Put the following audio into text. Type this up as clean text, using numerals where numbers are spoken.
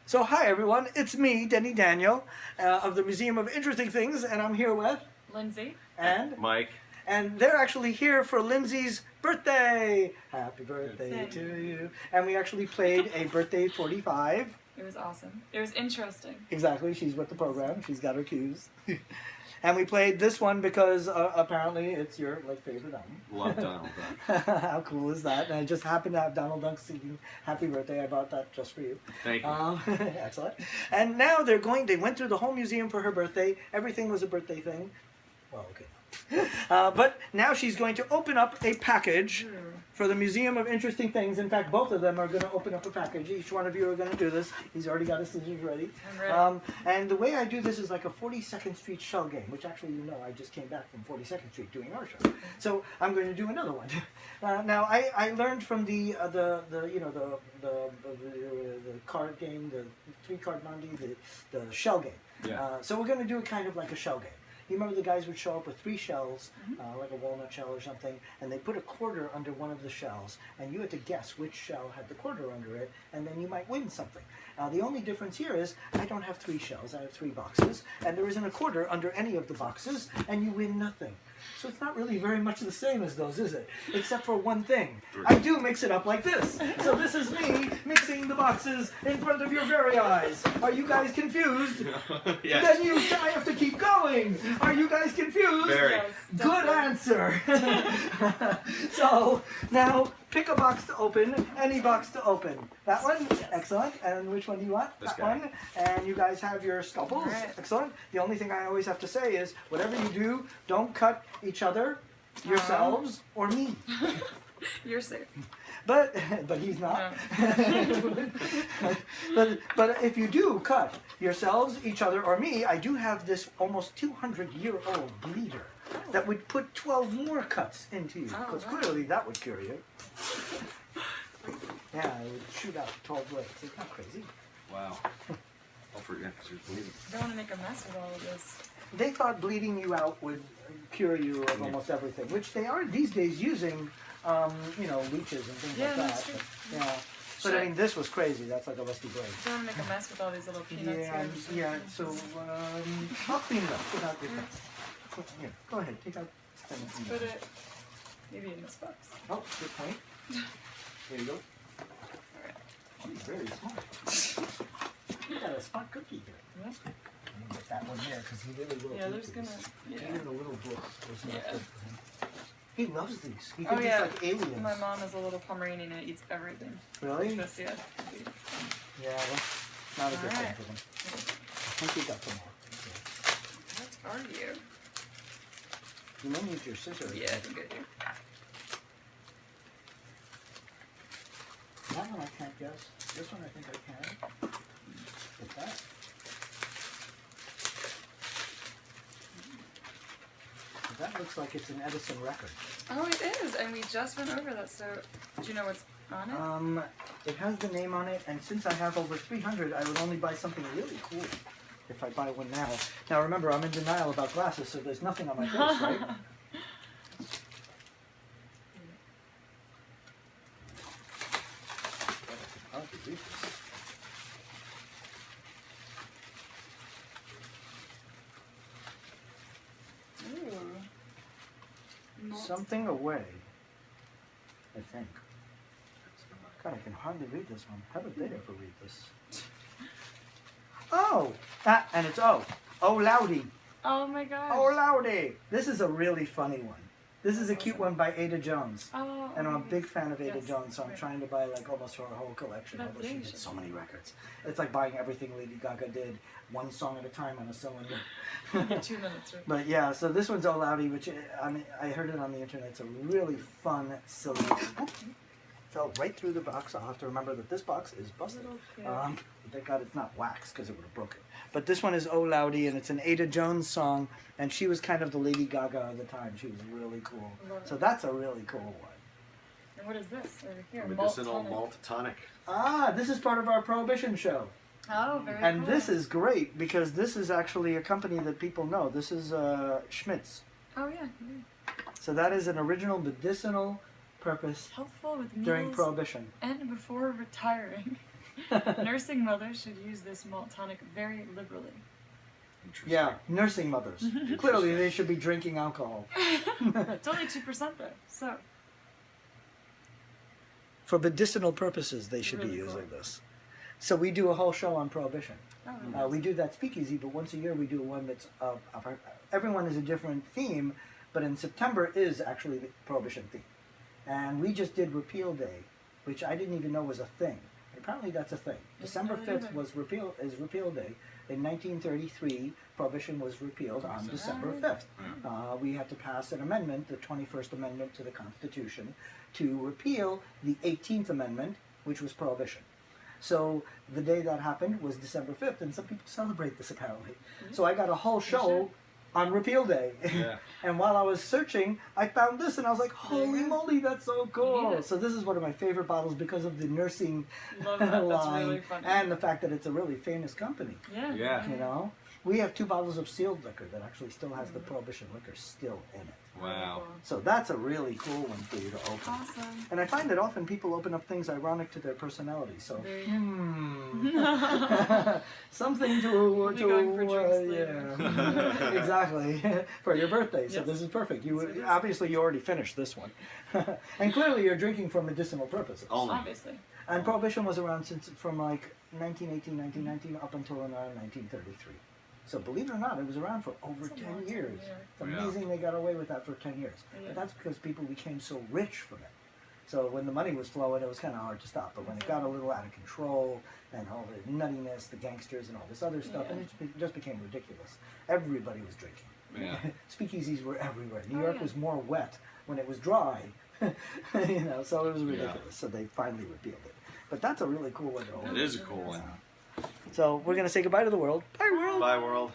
So hi everyone, it's me, Denny Daniel, of the Museum of Interesting Things, and I'm here with Lindsay and Mike. And they're actually here for Lindsay's birthday. Happy birthday to you. And we actually played a birthday 45. It was awesome. It was interesting. Exactly, she's with the program. She's got her cues. And we played this one because apparently it's your favorite album. Love Donald Duck. How cool is that? And I just happened to have Donald Duck singing Happy Birthday. I bought that just for you. Thank you. Excellent. And now they went through the whole museum for her birthday. Everything was a birthday thing. Well, okay. But now she's going to open up a package for the Museum of Interesting Things. In fact, both of them are going to open up a package. Each one of you are going to do this. He's already got his scissors ready. I'm ready. And the way I do this is like a 42nd Street shell game, which actually, I just came back from 42nd Street doing our show. So I'm going to do another one. Now I learned from the card game, the 3-card Monty, the shell game. Yeah. So we're going to do it kind of like a shell game. You remember the guys would show up with 3 shells, like a walnut shell or something, and they put a quarter under one of the shells, and you had to guess which shell had the quarter under it, and then you might win something. The only difference here is I don't have 3 shells, I have 3 boxes, and there isn't a quarter under any of the boxes, and you win nothing. So it's not really very much the same as those, is it? Except for one thing. I do mix it up like this. So this is me mixing the boxes in front of your very eyes. Are you guys confused? Yes. Then I have to keep going. Are you guys confused? Very. Yes, Good answer. So now pick a box to open. Any box to open. That one? Yes. Excellent. And which one do you want? This that guy. one. And you guys have your scalpels. All right. Excellent. The only thing I always have to say is whatever you do, don't cut each other, yourselves, or me. You're safe. But he's not. but if you do cut yourselves, each other, or me, I do have this almost 200-year-old bleeder that would put 12 more cuts into you. Because clearly that would cure you. Yeah, it would shoot out 12 blades. Isn't that crazy? Wow. I'll forget because you're bleeding. I don't want to make a mess with all of this. They thought bleeding you out would cure you of almost everything, which they are these days using, leeches and things like that. That's true. But, yeah. But I mean, this was crazy. That's like a rusty blade. I don't want to make a mess with all these little peanuts Yeah, here. yeah. So I'll clean it up without your things. Here, go ahead. Take out. Put it maybe in this box. Oh, good point. There you go. Oh, you're very smart. You got a smart cookie here. Yeah. I'm gonna get that one there because he really will. Yeah, take there's these. gonna. Yeah. Even a little book was not Yeah. good for him. He loves these. He Oh thinks yeah. it's like aliens. My mom is a little Pomeranian and it eats everything. Really? This, yeah. Yeah, that's not a good thing Alright. for them. I think we got them all. What are you? You may need your scissors. Yeah, I think I do. That one I can't guess. This one I think I can. Get that. That looks like it's an Edison record. Oh, it is, and we just went over that. So, do you know what's on it? It has the name on it, and since I have over 300, I would only buy something really cool if I buy one now. Now remember, I'm in denial about glasses, so there's nothing on my face, right? Something away, I think. God, I can hardly read this one. How did they ever read this? Oh! And it's O. Oh, Loudy. Oh my gosh. Oh, Loudy. This is a really funny one. This is a cute one by Ada Jones. Oh. And I'm a big fan of Ada Yes. Jones, so I'm Right. trying to buy like almost her whole collection. Although she did Prohibition. so many records. It's like buying everything Lady Gaga did, one song at a time on a cylinder. 2 minutes, right? But yeah, so this one's Oh Loudy, which I heard it on the internet. It's a really fun, silly. Oop, fell right through the box. I'll have to remember that this box is busted. Yeah. Thank God it's not wax because it would have broken. But this one is Oh Loudy, and it's an Ada Jones song, and she was kind of the Lady Gaga of the time. She was really cool. Love it. So that's a really cool one. And what is this over here? Medicinal Malt malt tonic. Ah, this is part of our Prohibition show. Oh, very And cool. this is great because this is actually a company that people know. This is Schmitz. Oh, yeah. So that is an original medicinal purpose Helpful with meals during Prohibition. and before retiring. Nursing mothers should use this malt tonic very liberally. Interesting. Yeah, nursing mothers. Clearly, they should be drinking alcohol. It's only 2% though, so. For medicinal purposes, they should be Really using cool. this. So we do a whole show on Prohibition. Oh, nice. We do that speakeasy, but once a year we do one that's everyone is a different theme, but in September is actually the Prohibition theme. And we just did Repeal Day, which I didn't even know was a thing. Apparently that's a thing. December know 5th either. was Repeal Day. In 1933, Prohibition was repealed on December 5th. We had to pass an amendment, the 21st Amendment to the Constitution, to repeal the 18th Amendment, which was Prohibition. So the day that happened was December 5th, and some people celebrate this apparently. So I got a whole show on Repeal Day. Yeah. And while I was searching, I found this, and I was like, holy moly, that's so cool. Yeah. So this is one of my favorite bottles because of the nursing Love that. That's line really funny. and the fact that it's a really famous company. Yeah. Yeah. You know, we have 2 bottles of sealed liquor that actually still has the Prohibition liquor still in it. Wow. So that's a really cool one for you to open. Awesome. And I find that often people open up things ironic to their personality. So, There you something to We'll be going for drinks later. yeah, exactly for your birthday. So Yes. this is perfect. You Yes, it is. obviously you already finished this one, and clearly you're drinking for medicinal purposes. Only. Obviously. And Prohibition was around since from like 1918, 1919 up until around 1933. So believe it or not, it was around for over That's a 10 long time, years. yeah. It's Yeah. amazing they got away with that for 10 years. Yeah. But that's because people became so rich from it. So when the money was flowing, it was kind of hard to stop. But when it got a little out of control and all the nuttiness, the gangsters and all this other stuff, and it just became ridiculous. Everybody was drinking. Yeah. Speakeasies were everywhere. New Oh, York yeah. was more wet when it was dry. So it was ridiculous. So they finally repealed it. But that's a really cool one to open. It is a cool one. So we're going to say goodbye to the world. Bye, world. Bye, world.